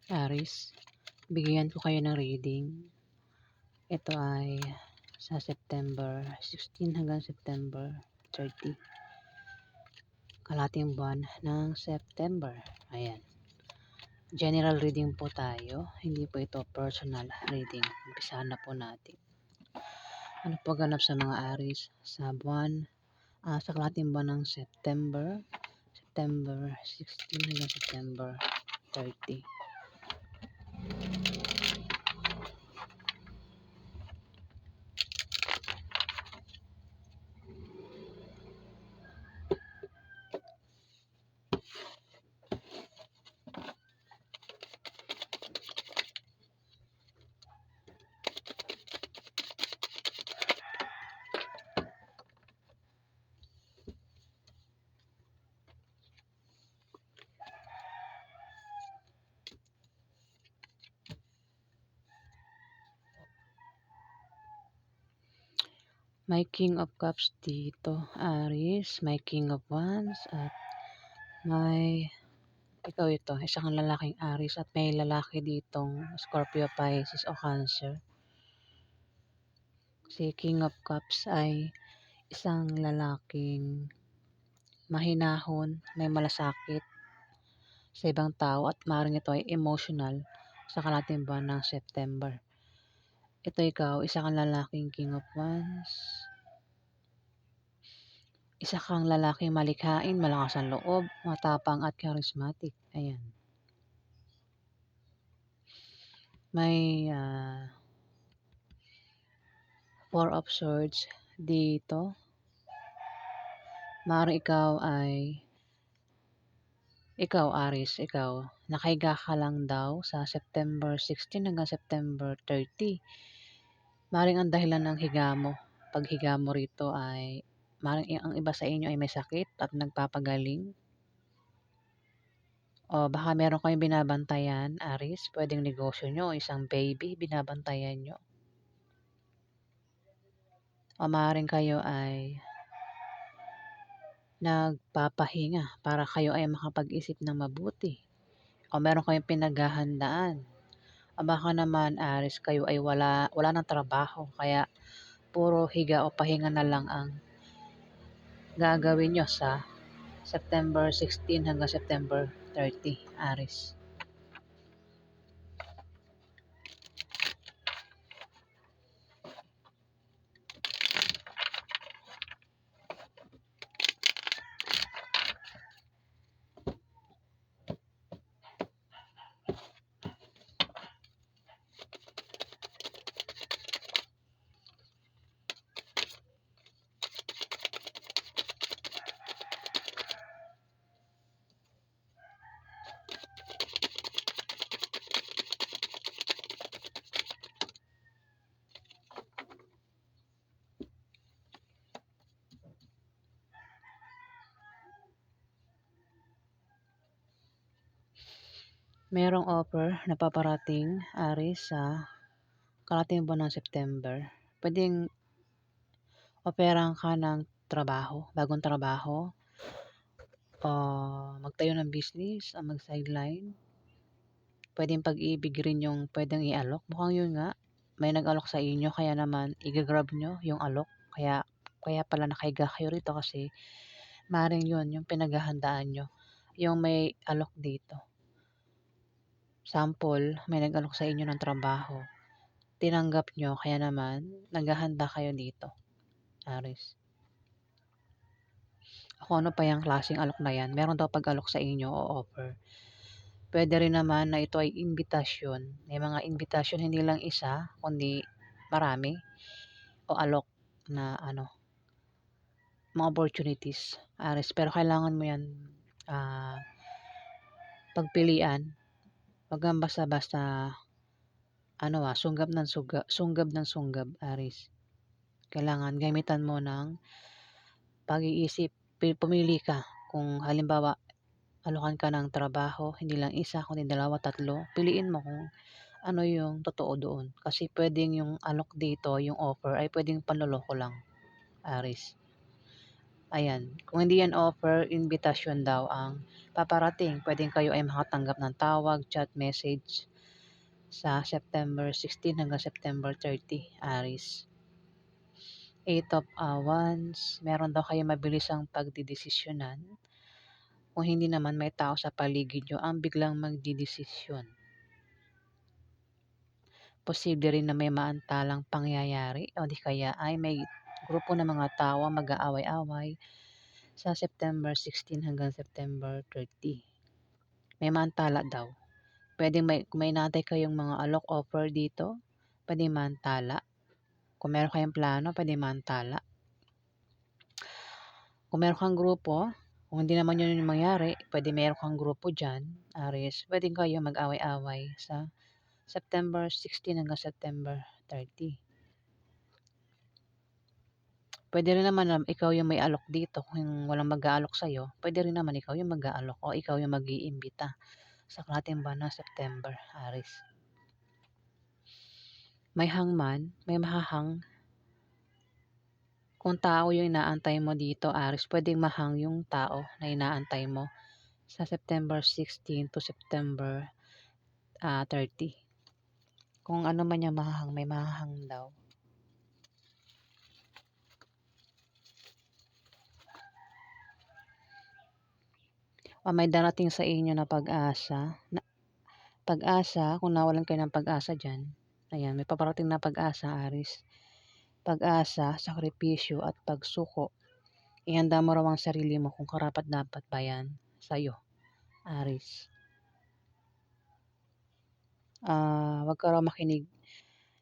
Aries, bigyan ko kayo ng reading. Ito ay sa September 16 hanggang September 30. Kalahating buwan ng September. Ayan. General reading po tayo. Hindi po ito personal reading. Umpisahan na po natin. Ano po ganap sa mga Aries sa sa kalahating buwan ng September 16 hanggang September 30. May King of Cups dito, Aries. May King of Wands at may ikaw ito, isa kang lalaking Aries at may lalaki ditong Scorpio, Pisces o Cancer. Si King of Cups ay isang lalaking mahinahon, may malasakit sa ibang tao at maaaring ito ay emotional sa kalahating buwan ng September. Ito ikaw, isa kang lalaking King of Wands. Isa kang lalaking malikhain, malakas ang loob, matapang at charismatic. Ayan. May Four of Swords dito. Maaaring ikaw Aries, nakahiga ka lang daw sa September 16 hanggang September 30. Maaaring ang dahilan ng higa mo, paghiga mo rito ay maaaring ang iba sa inyo ay may sakit at nagpapagaling. O baka meron kayong binabantayan, Aries, pwedeng negosyo nyo, isang baby, binabantayan nyo. O maaaring kayo ay nagpapahinga para kayo ay makapag-isip ng mabuti. O meron kayong pinaghahandaan. O baka naman, Aries, kayo ay wala ng trabaho, kaya puro higa o pahinga na lang ang gagawin nyo sa September 16 hanggang September 30, Aries. Merong offer na paparating, Aries, sa kalahating buwan ng September. Pwedeng operan ka ng trabaho, bagong trabaho, o magtayo ng business, o mag-sideline. Pwedeng pag-ibig rin yung pwedeng i-alok. Mukhang yun nga, may nag-alok sa inyo, kaya naman i-grab nyo yung alok. Kaya pala nakahiga kayo rito kasi maaaring yun yung pinaghahandaan nyo. Yung may alok dito. Sample, may nag-alok sa inyo ng trabaho. Tinanggap nyo, kaya naman naghahanda kayo dito, Aries. Kung ano pa yung klaseng alok na yan, meron daw pag-alok sa inyo o offer. Pwede rin naman na ito ay invitasyon. May mga invitasyon hindi lang isa, kundi marami o alok na mga opportunities, Aries. Pero kailangan mo yan pagpilian. Wag kang basta-basta sunggab ng sunggab, Aries. Kailangan gamitan mo ng pag-iisip. Pumili ka. Kung halimbawa, alokan ka ng trabaho, hindi lang isa, kundi dalawa, tatlo, piliin mo kung ano yung totoo doon. Kasi pwedeng yung alok dito, yung offer, ay pwedeng panloloko lang, Aries. Ayan, kung hindi yan offer, invitation daw ang paparating. Puwedeng kayo ay makatanggap ng tawag, chat, message sa September 16 hanggang September 30, Aries. Eight of Wands, meron daw kayong mabilisang pagdedesisyonan. Kung hindi naman may tao sa paligid niyo ang biglang magdedesisyon. Posible rin na may maantalang pangyayari o di kaya ay may grupo ng mga tao ang mag-aaway-away sa September 16 hanggang September 30. May maantala daw. Puwedeng kung may inaantay kayong mga alok offer dito, puwedeng maantala. Kung meron kayong plano, puwedeng maantala. Kung meron kang grupo, kung hindi naman yun yung mangyari, puwede meron kang grupo diyan, Aries, puwedeng kayo mag-away-away sa September 16 hanggang September 30. Puwede rin naman na ikaw yung may alok dito kung walang mag-aalok sa'yo, puwede rin naman ikaw yung mag-aalok o ikaw yung mag-iimbita sa kalahating buwan ng September, Aries. May hangman, may mahahang. Kung tao yung inaantay mo dito, Aries, puwedeng mahang yung tao na inaantay mo sa September 16 to September 30. Kung ano man yung mahahang, may mahahang daw. O may darating sa inyo na pag-asa. Pag-asa, kung nawalan kayo ng pag-asa diyan, ayan, may paparating na pag-asa, Aries. Pag-asa, sakripisyo at pagsuko. Ihanda mo raw ang sarili mo kung karapat-dapat ba yan sa'yo, Aries. Wag ka raw makinig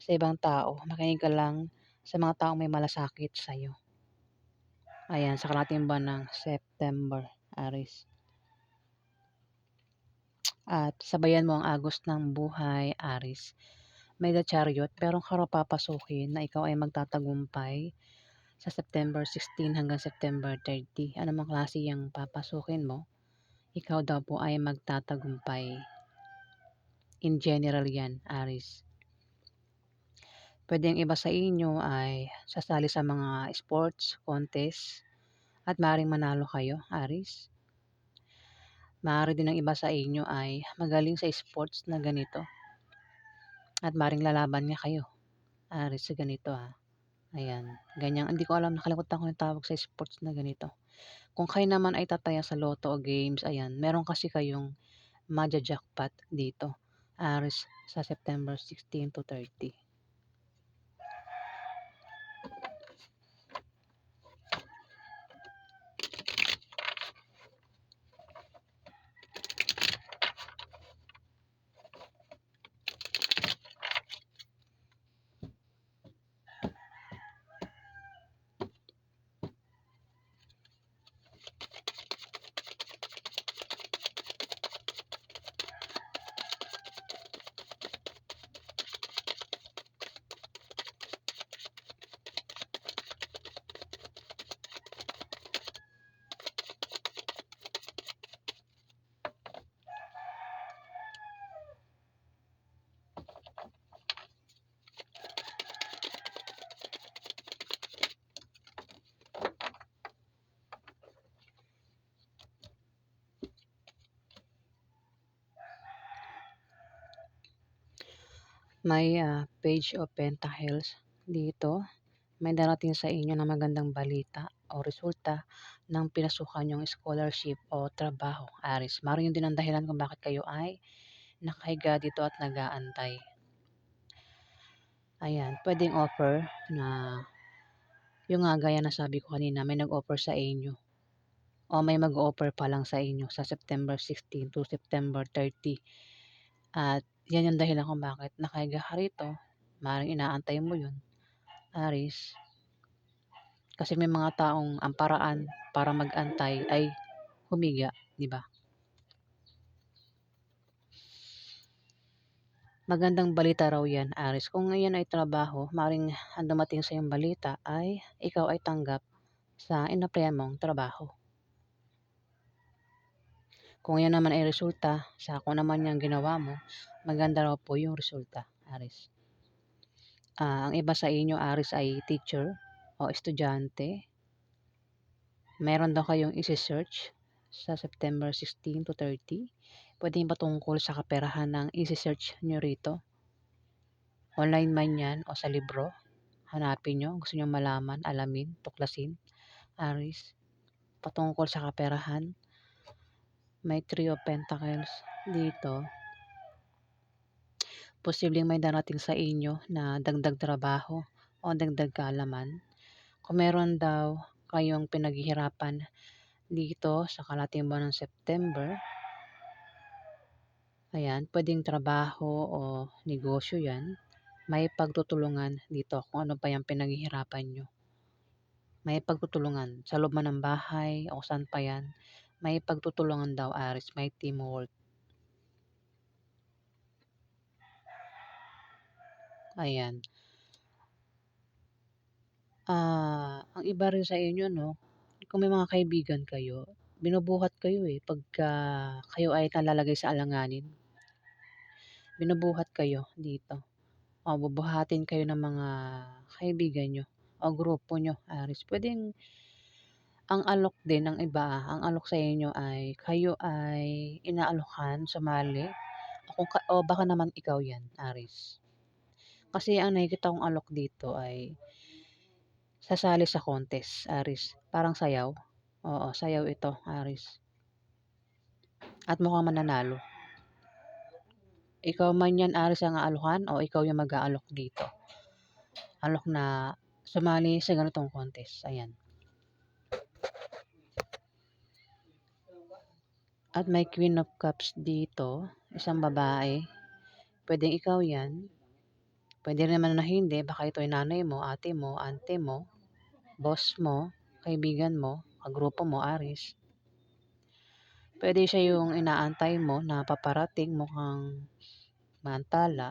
sa ibang tao. Makinig ka lang sa mga taong may malasakit sa'yo. Ayan, sa kalahating buwan ng September, Aries. At sabayan mo ang agos ng buhay, Aries. May The Chariot, pero ka raw papasukin na ikaw ay magtatagumpay sa September 16 hanggang September 30. Ano mang klase yung papasukin mo, ikaw daw po ay magtatagumpay. In general yan, Aries. Pwede yung iba sa inyo ay sasali sa mga sports, contest, at maaaring manalo kayo, Aries. Maaari din ang iba sa inyo ay magaling sa sports na ganito. At maaaring lalaban nga kayo, Aries, sa ganito Ayan, ganyan. Hindi ko alam, nakalimutan ko yung tawag sa sports na ganito. Kung kayo naman ay tataya sa lotto o games, ayan, meron kasi kayong jackpot dito, Aries, sa September 16 to 30. May Page of Pentacles dito. May darating sa inyo na magandang balita o resulta ng pinasukan yung scholarship o trabaho, Aries. Maroon yun din ang dahilan kung bakit kayo ay nakahiga dito at nag-aantay. Ayan, pwedeng offer na yung nga gaya na sabi ko kanina, may nag-offer sa inyo o may mag-offer pa lang sa inyo sa September 16 to September 30. At yan yung dahilan kung bakit nakahiga ka rito. Maaaring inaantay mo yun, Aries. Kasi may mga taong ang paraan para mag-antay ay humiga, di ba? Magandang balita raw yan, Aris. Kung ngayon ay trabaho, maaaring ang dumating sa iyong balita ay ikaw ay tanggap sa inaplayan mong trabaho. Kung yan naman ay resulta sa kung naman yung ginawa mo, maganda raw po yung resulta, Aris. Ang iba sa inyo, Aris, ay teacher o estudyante. Meron daw kayong ise-search sa September 16 to 30. Puwedeng patungkol sa kaperahan ng ise-search niyo rito. Online man 'yan o sa libro, hanapin niyo, gusto niyong malaman, alamin, tuklasin, Aries, patungkol sa kaperahan. May Three of Pentacles dito. Posibleng may darating sa inyo na dagdag trabaho o dagdag kaalaman. Kung meron daw kayong pinaghihirapan dito sa kalahating buwan ng September, ayan, puwedeng trabaho o negosyo 'yan. May pagtutulungan dito kung ano pa yung pinaghihirapan niyo. May pagtutulungan sa loob man ng bahay o saan pa 'yan, may pagtutulungan daw, Aries, may teamwork. Ayan. Ang iba rin sa inyo 'no, kung may mga kaibigan kayo, binubuhat kayo, pagka kayo ay nalalagay sa alanganin, binubuhat kayo dito. O bubuhatin kayo ng mga kaibigan niyo o grupo niyo, Aries. Puwedeng ang alok din ng iba, ang alok sa inyo ay kayo ay inaalokan sumali o kung o baka naman ikaw 'yan, Aries. Kasi ang nakikita kong alok dito ay sasali sa contest, Aries. Parang sayaw. Oo, sayaw ito, Aries. At mukhang mananalo. Ikaw man 'yan, Aries, ang aalokan o ikaw yung mag-aalok dito. Alok na sumali sa ganitong contest, ayan. At may Queen of Cups dito, isang babae. Puwedeng ikaw 'yan. Puwede rin naman na hindi, baka ito ay nanay mo, ate mo, auntie mo, boss mo, kaibigan mo, kagrupo mo, Aries. Puwede siya yung inaantay mo na paparating, mukhang maantala.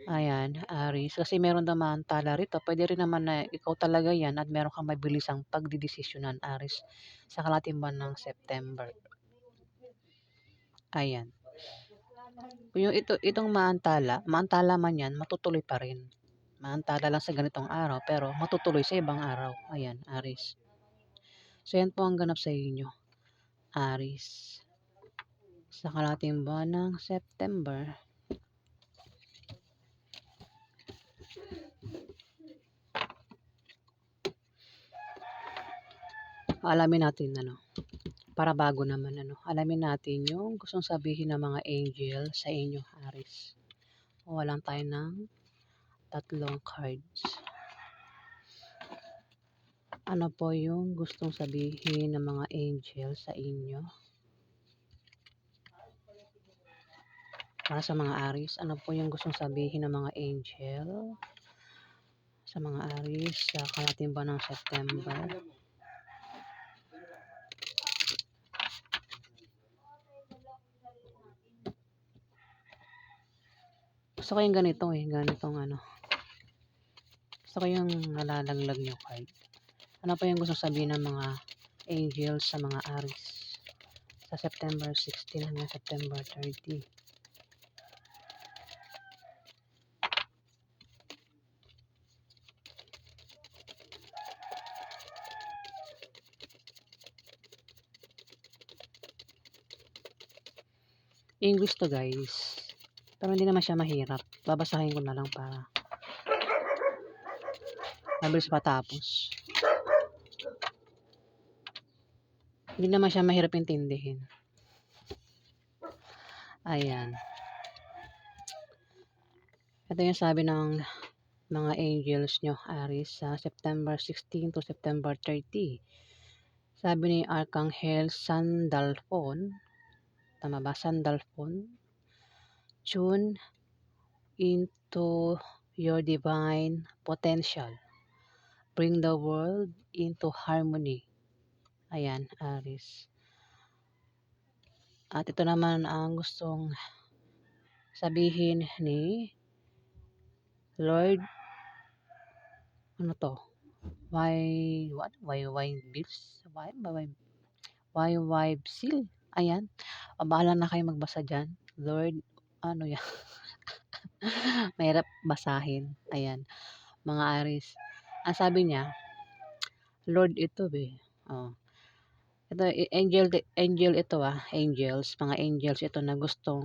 Ayan, Aries, kasi meron daw maantala rito. Puwede rin naman na ikaw talaga 'yan at meron kang mabilisang pagdedesisyonan, Aries, sa kalahating buwan ng September. Ayan. Kung yung itong maantala, maantala man 'yan, matutuloy pa rin. Maantala lang sa ganitong araw, pero matutuloy sa ibang araw. Ayan, Aries. So, yan po ang ganap sa inyo, Aries, sa kalahating buwan ng September. Alamin natin para bago naman alamin natin yung gustong sabihin ng mga angel sa inyo, Aries. Kuha lang tayo ng tatlong cards. Ano po yung gustong sabihin ng mga angel sa inyo? Para sa mga Aries, ano po yung gustong sabihin ng mga angel sa mga Aries sa kalahating buwan ng September? Gusto ko yung ganitong gusto ko yung nalalaglag nyo card. Ano pa yung gustong sabihin ng mga angels sa mga Aries sa September 16 hanggang September 30? English to, guys. Pero hindi naman siya mahirap. Babasahin ko na lang para mabilis matapos. Hindi naman siya mahirap intindihin. Ayan. Ito yung sabi ng mga angels nyo, Aries, sa September 16 to September 30. Sabi ni Archangel Sandalphon, tama ba? Sandalphon, tune into your divine potential. Bring the world into harmony. Ayan, Aries. At ito naman ang gustong sabihin ni Lord, ano to? What? Why bills? Why seal? Ayan. Bahala na kayo magbasa dyan. Lord, ano yan? Mahirap basahin. Ayan. Mga Aries. ang sabi niya, Lord ito eh. Oh. Ito, angel ito angels, mga angels ito na gusto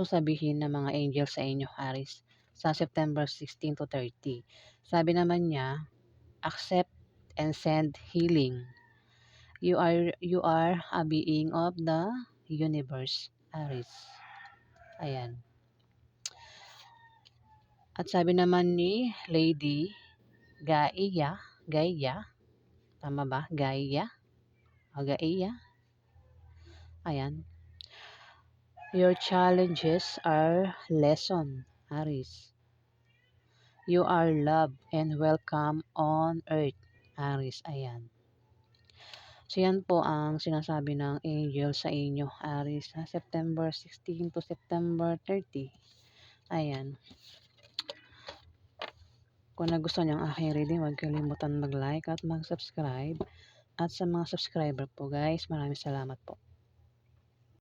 sabihin ng mga angels sa inyo, Aris, sa September 16 to 30. Sabi naman niya, accept and send healing. You are a being of the universe, Aris. Ayan. At sabi naman ni Lady Gaia, tama ba? Gaia? O Gaia? Ayan. Your challenges are lesson, Aris. You are loved and welcome on earth, Aris. Ayan. So yan po ang sinasabi ng angel sa inyo, Aris, sa September 16 to September 30. Ayan. Kung nagustuhan niyo ang aking reading, huwag kalimutan mag-like at mag-subscribe. At sa mga subscriber po guys, maraming salamat po.